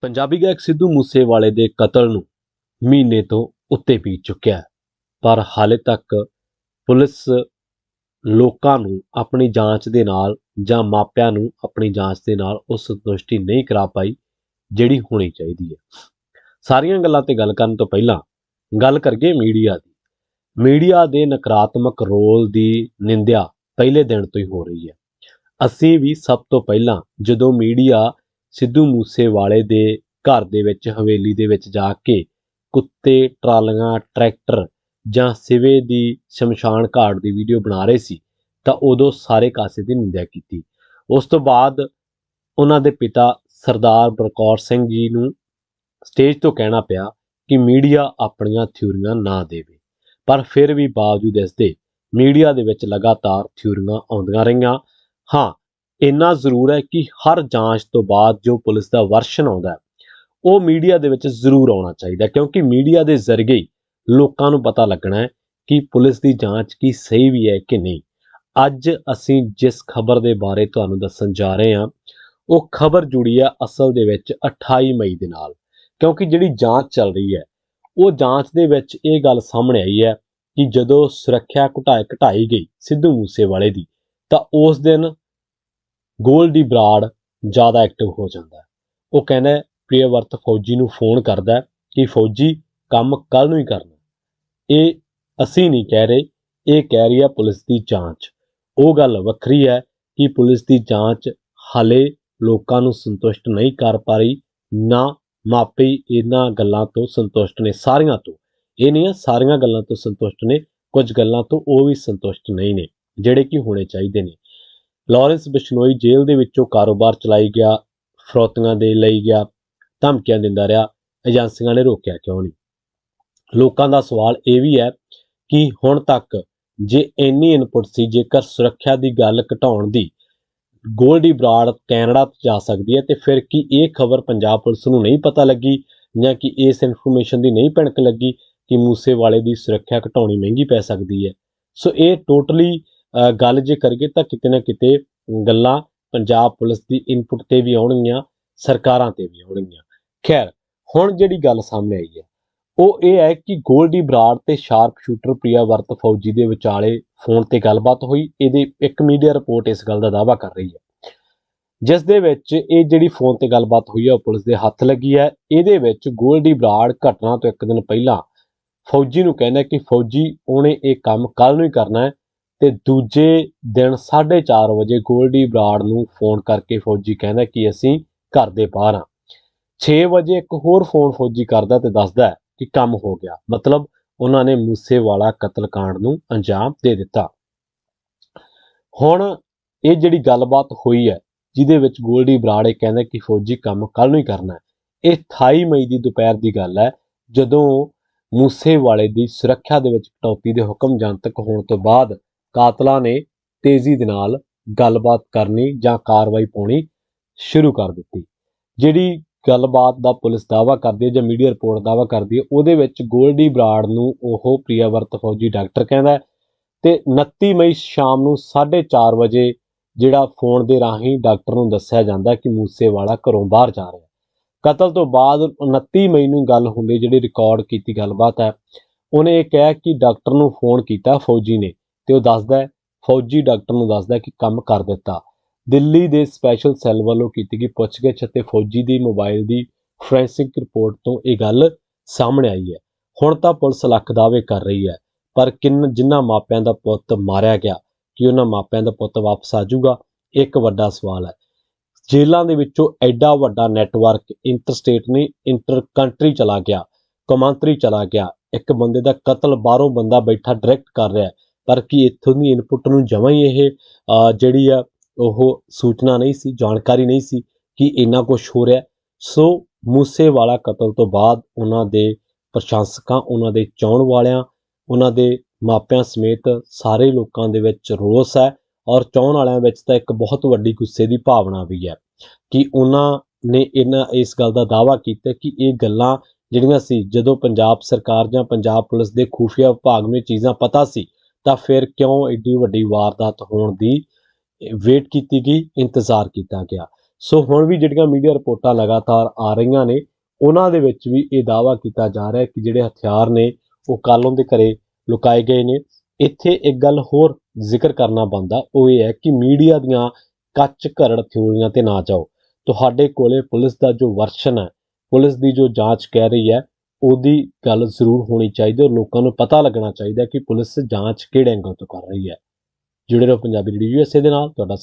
ਪੰਜਾਬੀ ਗਾਇਕ ਸਿੱਧੂ ਮੂਸੇਵਾਲੇ ਦੇ ਕਤਲ ਨੂੰ ਮਹੀਨੇ ਤੋਂ ਉੱਤੇ ਬੀਤ ਚੁੱਕਿਆ ਹੈ, ਪਰ ਹਾਲੇ ਤੱਕ ਪੁਲਿਸ ਲੋਕਾਂ ਨੂੰ ਆਪਣੀ ਜਾਂਚ ਦੇ ਨਾਲ ਜਾਂ ਮਾਪਿਆਂ ਨੂੰ ਆਪਣੀ ਜਾਂਚ ਦੇ ਨਾਲ ਉਹ ਸੰਤੁਸ਼ਟੀ ਨਹੀਂ ਕਰਾ ਪਾਈ ਜਿਹੜੀ ਹੋਣੀ ਚਾਹੀਦੀ ਹੈ। ਸਾਰੀਆਂ ਗੱਲਾਂ ਤੇ ਗੱਲ ਕਰਨ ਤੋਂ ਪਹਿਲਾਂ ਗੱਲ ਕਰੀਏ ਮੀਡੀਆ ਦੀ। ਮੀਡੀਆ ਦੇ ਨਕਾਰਾਤਮਕ ਰੋਲ ਦੀ ਨਿੰਦਿਆ ਪਹਿਲੇ ਦਿਨ ਤੋਂ ਹੀ ਹੋ ਰਹੀ ਹੈ। ਅਸੀਂ ਵੀ ਸਭ ਤੋਂ ਪਹਿਲਾਂ ਜਦੋਂ ਮੀਡੀਆ ਸਿੱਧੂ ਮੂਸੇਵਾਲੇ ਦੇ ਘਰ ਦੇ ਵਿੱਚ ਹਵੇਲੀ ਦੇ ਵਿੱਚ ਜਾ ਕੇ ਕੁੱਤੇ, ਟਰਾਲੀਆਂ, ਟਰੈਕਟਰ ਜਾਂ ਸਿਵੇ ਦੀ ਸ਼ਮਸ਼ਾਨ ਘਾਟ ਦੀ ਵੀਡੀਓ ਬਣਾ ਰਹੇ ਸੀ ਤਾਂ ਉਦੋਂ ਸਾਰੇ ਕਾਸੇ ਦੀ ਨਿੰਦਿਆ ਕੀਤੀ। ਉਸ ਤੋਂ ਬਾਅਦ ਉਹਨਾਂ ਦੇ ਪਿਤਾ ਸਰਦਾਰ ਬਲਕੌਰ ਸਿੰਘ ਜੀ ਨੂੰ ਸਟੇਜ ਤੋਂ ਕਹਿਣਾ ਪਿਆ ਕਿ ਮੀਡੀਆ ਆਪਣੀਆਂ ਥਿਊਰੀਆਂ ਨਾ ਦੇਵੇ, ਪਰ ਫਿਰ ਵੀ ਬਾਵਜੂਦ ਇਸ ਦੇ ਮੀਡੀਆ ਦੇ ਵਿੱਚ ਲਗਾਤਾਰ ਥਿਊਰੀਆਂ ਆਉਂਦੀਆਂ ਰਹੀਆਂ। ਹਾਂ, ਇੰਨਾ ਜ਼ਰੂਰ ਹੈ ਕਿ ਹਰ ਜਾਂਚ ਤੋਂ ਬਾਅਦ ਜੋ ਪੁਲਿਸ ਦਾ ਵਰਸ਼ਨ ਆਉਂਦਾ ਉਹ ਮੀਡੀਆ ਦੇ ਵਿੱਚ ਜ਼ਰੂਰ ਆਉਣਾ ਚਾਹੀਦਾ, ਕਿਉਂਕਿ ਮੀਡੀਆ ਦੇ ਜ਼ਰੀਏ ਹੀ ਲੋਕਾਂ ਨੂੰ ਪਤਾ ਲੱਗਣਾ ਹੈ ਕਿ ਪੁਲਿਸ ਦੀ ਜਾਂਚ ਕੀ ਸਹੀ ਵੀ ਹੈ ਕਿ ਨਹੀਂ। ਅੱਜ ਅਸੀਂ ਜਿਸ ਖਬਰ ਦੇ ਬਾਰੇ ਤੁਹਾਨੂੰ ਦੱਸਣ ਜਾ ਰਹੇ ਹਾਂ ਉਹ ਖਬਰ ਜੁੜੀ ਹੈ ਅਸਲ ਦੇ ਵਿੱਚ 28 ਮਈ ਦੇ ਨਾਲ, ਕਿਉਂਕਿ ਜਿਹੜੀ ਜਾਂਚ ਚੱਲ ਰਹੀ ਹੈ ਉਹ ਜਾਂਚ ਦੇ ਵਿੱਚ ਇਹ ਗੱਲ ਸਾਹਮਣੇ ਆਈ ਹੈ ਕਿ ਜਦੋਂ ਸੁਰੱਖਿਆ ਘਟਾਈ ਗਈ ਸਿੱਧੂ ਮੂਸੇਵਾਲੇ ਦੀ ਤਾਂ ਉਸ ਦਿਨ ਗੋਲਡੀ ਬਰਾੜ ਜ਼ਿਆਦਾ ਐਕਟਿਵ ਹੋ ਜਾਂਦਾ। ਉਹ ਕਹਿੰਦਾ ਪ੍ਰਿਆਵਰਤ ਫੌਜੀ ਨੂੰ ਫੋਨ ਕਰਦਾ ਕਿ ਫੌਜੀ ਕੰਮ ਕੱਲ ਨੂੰ ਹੀ ਕਰਨਾ। ਇਹ ਅਸੀਂ ਨਹੀਂ ਕਹਿ ਰਹੇ, ਇਹ ਕਹਿ ਰਹੀ ਹੈ ਪੁਲਿਸ ਦੀ ਜਾਂਚ। ਉਹ ਗੱਲ ਵੱਖਰੀ ਹੈ ਕਿ ਪੁਲਿਸ ਦੀ ਜਾਂਚ ਹਾਲੇ ਲੋਕਾਂ ਨੂੰ ਸੰਤੁਸ਼ਟ ਨਹੀਂ ਕਰ ਪਾ ਰਹੀ, ਨਾ ਮਾਪੇ ਇਹਨਾਂ ਗੱਲਾਂ ਤੋਂ ਸੰਤੁਸ਼ਟ ਨੇ। ਸਾਰੀਆਂ ਤੋਂ ਇਹ ਨਹੀਂ ਹੈ, ਸਾਰੀਆਂ ਗੱਲਾਂ ਤੋਂ ਸੰਤੁਸ਼ਟ ਨੇ, ਕੁਝ ਗੱਲਾਂ ਤੋਂ ਉਹ ਵੀ ਸੰਤੁਸ਼ਟ ਨਹੀਂ ਨੇ ਜਿਹੜੇ ਕਿ ਹੋਣੇ ਚਾਹੀਦੇ ਨੇ। ਲਾਰੈਂਸ ਬਿਸ਼ਨੋਈ ਜੇਲ੍ਹ ਦੇ ਵਿੱਚੋਂ ਕਾਰੋਬਾਰ ਚਲਾਈ ਗਿਆ, ਫਰੌਤੀਆਂ ਦੇ ਲਈ ਗਿਆ, ਧਮਕੀਆਂ ਦਿੰਦਾ ਰਿਹਾ, ਏਜੰਸੀਆਂ ਨੇ ਰੋਕਿਆ ਕਿਉਂ ਨਹੀਂ? ਲੋਕਾਂ ਦਾ ਸਵਾਲ ਇਹ ਵੀ ਹੈ ਕਿ ਹੁਣ ਤੱਕ ਜੇ ਇੰਨੀ ਇਨਪੁਟ ਸੀ, ਜੇਕਰ ਸੁਰੱਖਿਆ ਦੀ ਗੱਲ ਘਟਾਉਣ ਦੀ ਗੋਲਡੀ ਬਰਾੜ ਕੈਨੇਡਾ ਜਾ ਸਕਦੀ ਹੈ, ਤੇ ਫਿਰ ਕੀ ਇਹ ਖਬਰ ਪੰਜਾਬ ਪੁਲਿਸ ਨੂੰ ਨਹੀਂ ਪਤਾ ਲੱਗੀ ਜਾਂ ਕਿ ਇਸ ਇਨਫੋਰਮੇਸ਼ਨ ਦੀ ਨਹੀਂ ਭਿਣਕ ਲੱਗੀ ਕਿ ਮੂਸੇਵਾਲੇ ਦੀ ਸੁਰੱਖਿਆ ਘਟਾਉਣੀ ਮਹਿੰਗੀ ਪੈ ਸਕਦੀ ਹੈ? ਸੋ ਇਹ ਟੋਟਲੀ ਗੱਲ ਜੇ ਕਰੀਏ ਤਾਂ ਕਿਤੇ ਨਾ ਕਿਤੇ ਗੱਲਾਂ ਪੰਜਾਬ ਪੁਲਿਸ ਦੀ ਇਨਪੁਟ ਤੇ ਵੀ ਆਉਣਗੀਆਂ, ਸਰਕਾਰਾਂ ਤੇ ਵੀ ਆਉਣਗੀਆਂ। ਖੈਰ, ਹੁਣ ਜਿਹੜੀ ਗੱਲ ਸਾਹਮਣੇ ਆਈ ਹੈ ਉਹ ਇਹ ਹੈ ਕਿ ਗੋਲਡੀ ਬਰਾੜ ਤੇ ਸ਼ਾਰਪ ਸ਼ੂਟਰ ਪ੍ਰਿਆਵਰਤ ਫੌਜੀ ਦੇ ਵਿਚਾਲੇ ਫੋਨ ਤੇ ਗੱਲਬਾਤ ਹੋਈ। ਇਹਦੇ ਇੱਕ ਮੀਡੀਆ ਰਿਪੋਰਟ ਇਸ ਗੱਲ ਦਾ ਦਾਅਵਾ ਕਰ ਰਹੀ ਹੈ, ਜਿਸ ਦੇ ਵਿੱਚ ਇਹ ਜਿਹੜੀ ਫੋਨ ਤੇ ਗੱਲਬਾਤ ਹੋਈ ਹੈ ਉਹ ਪੁਲਿਸ ਦੇ ਹੱਥ ਲੱਗੀ ਹੈ। ਇਹਦੇ ਵਿੱਚ ਗੋਲਡੀ ਬਰਾੜ ਘਟਨਾ ਤੋਂ ਇੱਕ ਦਿਨ ਪਹਿਲਾਂ ਫੌਜੀ ਨੂੰ ਕਹਿੰਦਾ ਕਿ ਫੌਜੀ ਉਹਨੇ ਇਹ ਕੰਮ ਕੱਲ ਨੂੰ ਹੀ ਕਰਨਾ ਹੈ, ਤੇ ਦੂਜੇ ਦਿਨ 4:30 ਵਜੇ ਗੋਲਡੀ ਬਰਾੜ ਨੂੰ ਫੋਨ ਕਰਕੇ ਫੌਜੀ ਕਹਿੰਦਾ ਕਿ ਅਸੀਂ ਘਰ ਦੇ ਬਾਹਰ ਹਾਂ। 6 ਵਜੇ ਇੱਕ ਹੋਰ ਫੋਨ ਫੌਜੀ ਕਰਦਾ ਤੇ ਦੱਸਦਾ ਕਿ ਕੰਮ ਹੋ ਗਿਆ, ਮਤਲਬ ਉਹਨਾਂ ਨੇ ਮੂਸੇਵਾਲਾ ਕਤਲकांड ਨੂੰ ਅੰਜਾਮ ਦੇ ਦਿੱਤਾ। ਹੁਣ ਇਹ ਜਿਹੜੀ ਗੱਲਬਾਤ ਹੋਈ ਹੈ ਜਿਹਦੇ ਵਿੱਚ ਗੋਲਡੀ ਬਰਾੜ ਇਹ ਕਹਿੰਦਾ ਕਿ ਫੌਜੀ ਕੰਮ ਕੱਲ ਨੂੰ ਹੀ ਕਰਨਾ ਹੈ, ਇਹ 28 ਮਈ ਦੀ ਦੁਪਹਿਰ ਦੀ ਗੱਲ ਹੈ, ਜਦੋਂ ਮੂਸੇਵਾਲੇ ਦੀ ਸੁਰੱਖਿਆ ਦੇ ਵਿੱਚ ਕਟੌਤੀ ਦੇ ਹੁਕਮ ਜਨਤਕ ਹੋਣ ਤੋਂ ਬਾਅਦ ਕਾਤਲਾਂ ਨੇ ਤੇਜ਼ੀ ਦੇ ਨਾਲ ਗੱਲਬਾਤ ਕਰਨੀ ਜਾਂ ਕਾਰਵਾਈ ਪਾਉਣੀ ਸ਼ੁਰੂ ਕਰ ਦਿੱਤੀ। ਜਿਹੜੀ ਗੱਲਬਾਤ ਦਾ ਪੁਲਿਸ ਦਾਅਵਾ ਕਰਦੀ ਹੈ ਜਾਂ ਮੀਡੀਆ ਰਿਪੋਰਟ ਦਾਅਵਾ ਕਰਦੀ ਹੈ, ਉਹਦੇ ਵਿੱਚ ਗੋਲਡੀ ਬਰਾੜ ਨੂੰ ਉਹ ਪ੍ਰਿਆਵਰਤ ਫੌਜੀ ਡਾਕਟਰ ਕਹਿੰਦਾ ਤੇ 29 ਮਈ ਸ਼ਾਮ ਨੂੰ 4:30 ਵਜੇ ਜਿਹੜਾ ਫੋਨ ਦੇ ਰਾਹੀਂ ਡਾਕਟਰ ਨੂੰ ਦੱਸਿਆ ਜਾਂਦਾ ਕਿ ਮੂਸੇਵਾਲਾ ਘਰੋਂ ਬਾਹਰ ਜਾ ਰਿਹਾ। ਕਤਲ ਤੋਂ ਬਾਅਦ 29 ਮਈ ਨੂੰ ਗੱਲ ਹੁੰਦੀ, ਜਿਹੜੀ ਰਿਕਾਰਡ ਕੀਤੀ ਗੱਲਬਾਤ ਹੈ, ਉਹਨੇ ਇਹ ਕਿਹਾ ਕਿ ਡਾਕਟਰ ਨੂੰ ਫੋਨ ਕੀਤਾ ਫੌਜੀ ਨੇ, ਤੇ ਉਹ ਦੱਸਦਾ ਫੌਜੀ ਡਾਕਟਰ ਨੂੰ ਦੱਸਦਾ ਕਿ ਕੰਮ ਕਰ ਦਿੱਤਾ। ਦਿੱਲੀ ਦੇ ਸਪੈਸ਼ਲ ਸੈੱਲ ਵੱਲੋਂ ਕੀਤੀ ਗਈ ਪੁੱਛਗਿੱਛ ਅਤੇ ਫੌਜੀ ਦੀ ਮੋਬਾਈਲ ਦੀ ਫੋਰੈਂਸਿਕ ਰਿਪੋਰਟ ਤੋਂ ਇਹ ਗੱਲ ਸਾਹਮਣੇ ਆਈ ਹੈ। ਹੁਣ ਤਾਂ ਪੁਲਿਸ ਲੱਖ ਦਾਅਵੇ ਕਰ ਰਹੀ ਹੈ, ਪਰ ਜਿਨ੍ਹਾਂ ਮਾਪਿਆਂ ਦਾ ਪੁੱਤ ਮਾਰਿਆ ਗਿਆ, ਕਿ ਉਹਨਾਂ ਮਾਪਿਆਂ ਦਾ ਪੁੱਤ ਵਾਪਸ ਆ ਜਾਊਗਾ? ਇੱਕ ਵੱਡਾ ਸਵਾਲ ਹੈ। ਜੇਲ੍ਹਾਂ ਦੇ ਵਿੱਚੋਂ ਐਡਾ ਵੱਡਾ ਨੈਟਵਰਕ ਇੰਟਰਸਟੇਟ ਨਹੀਂ, ਇੰਟਰ ਕੰਟਰੀ ਚਲਾ ਗਿਆ, ਕੌਮਾਂਤਰੀ ਚਲਾ ਗਿਆ। ਇੱਕ ਬੰਦੇ ਦਾ ਕਤਲ ਬਾਹਰੋਂ ਬੰਦਾ ਬੈਠਾ ਡਾਇਰੈਕਟ ਕਰ ਰਿਹਾ, ਪਰ ਕੀ ਇੱਥੋਂ ਦੀ ਇਨਪੁਟ ਨੂੰ ਜਮਾਂ ਹੀ ਇਹ ਜਿਹੜੀ ਆ ਉਹ ਸੂਚਨਾ ਨਹੀਂ ਸੀ, ਜਾਣਕਾਰੀ ਨਹੀਂ ਸੀ ਕਿ ਇੰਨਾ ਕੁਝ ਹੋ ਰਿਹਾ? ਸੋ ਮੂਸੇਵਾਲਾ ਕਤਲ ਤੋਂ ਬਾਅਦ ਉਹਨਾਂ ਦੇ ਪ੍ਰਸ਼ੰਸਕਾਂ, ਉਹਨਾਂ ਦੇ ਚਾਹੁਣ ਵਾਲਿਆਂ, ਉਹਨਾਂ ਦੇ ਮਾਪਿਆਂ ਸਮੇਤ ਸਾਰੇ ਲੋਕਾਂ ਦੇ ਵਿੱਚ ਰੋਸ ਹੈ, ਔਰ ਚਾਹੁਣ ਵਾਲਿਆਂ ਵਿੱਚ ਤਾਂ ਇੱਕ ਬਹੁਤ ਵੱਡੀ ਗੁੱਸੇ ਦੀ ਭਾਵਨਾ ਵੀ ਹੈ ਕਿ ਉਹਨਾਂ ਨੇ ਇਸ ਗੱਲ ਦਾ ਦਾਅਵਾ ਕੀਤਾ ਕਿ ਇਹ ਗੱਲਾਂ ਜਿਹੜੀਆਂ ਸੀ, ਜਦੋਂ ਪੰਜਾਬ ਸਰਕਾਰ ਜਾਂ ਪੰਜਾਬ ਪੁਲਿਸ ਦੇ ਖੂਫੀਆ ਵਿਭਾਗ ਨੂੰ ਇਹ ਚੀਜ਼ਾਂ ਪਤਾ ਸੀ, ਤਾਂ ਫਿਰ ਕਿਉਂ ਐਡੀ ਵੱਡੀ ਵਾਰਦਾਤ ਹੋਣ ਦੀ ਵੇਟ ਕੀਤੀ ਗਈ, ਇੰਤਜ਼ਾਰ ਕੀਤਾ ਗਿਆ। ਸੋ ਹੁਣ ਵੀ ਜਿਹੜੀਆਂ ਮੀਡੀਆ ਰਿਪੋਰਟਾਂ ਲਗਾਤਾਰ ਆ ਰਹੀਆਂ ਨੇ ਉਹਨਾਂ ਦੇ ਵਿੱਚ ਵੀ ਇਹ ਦਾਅਵਾ ਕੀਤਾ ਜਾ ਰਿਹਾ ਕਿ ਜਿਹੜੇ ਹਥਿਆਰ ਨੇ ਉਹ ਕਾਲੋਂ ਦੇ ਘਰੇ ਲੁਕਾਏ ਗਏ ਨੇ। ਇੱਥੇ ਇੱਕ ਗੱਲ ਹੋਰ ਜ਼ਿਕਰ ਕਰਨਾ ਬਣਦਾ, ਉਹ ਇਹ ਹੈ ਕਿ ਮੀਡੀਆ ਦੀਆਂ ਕੱਚ ਘਰੜ ਥਿਊਰੀਆਂ ਤੇ ਨਾ ਜਾਓ। ਤੁਹਾਡੇ ਕੋਲੇ ਪੁਲਿਸ ਦਾ ਜੋ ਵਰਸ਼ਨ ਹੈ, ਪੁਲਿਸ ਦੀ ਜੋ ਜਾਂਚ ਕਹਿ ਰਹੀ ਹੈ, ਉਹਦੀ ਗੱਲ ਜ਼ਰੂਰ ਹੋਣੀ ਚਾਹੀਦੀ ਔਰ ਲੋਕਾਂ ਨੂੰ ਪਤਾ ਲੱਗਣਾ ਚਾਹੀਦਾ ਕਿ ਪੁਲਿਸ ਜਾਂਚ ਕਿਹੜੇ ਐਂਗਲ ਤੋਂ ਕਰ ਰਹੀ ਹੈ। ਜੁੜੇ ਰਹੋ ਪੰਜਾਬੀ ਰੇਡੀਓ USA ਦੇ ਨਾਲ। ਤੁਹਾਡਾ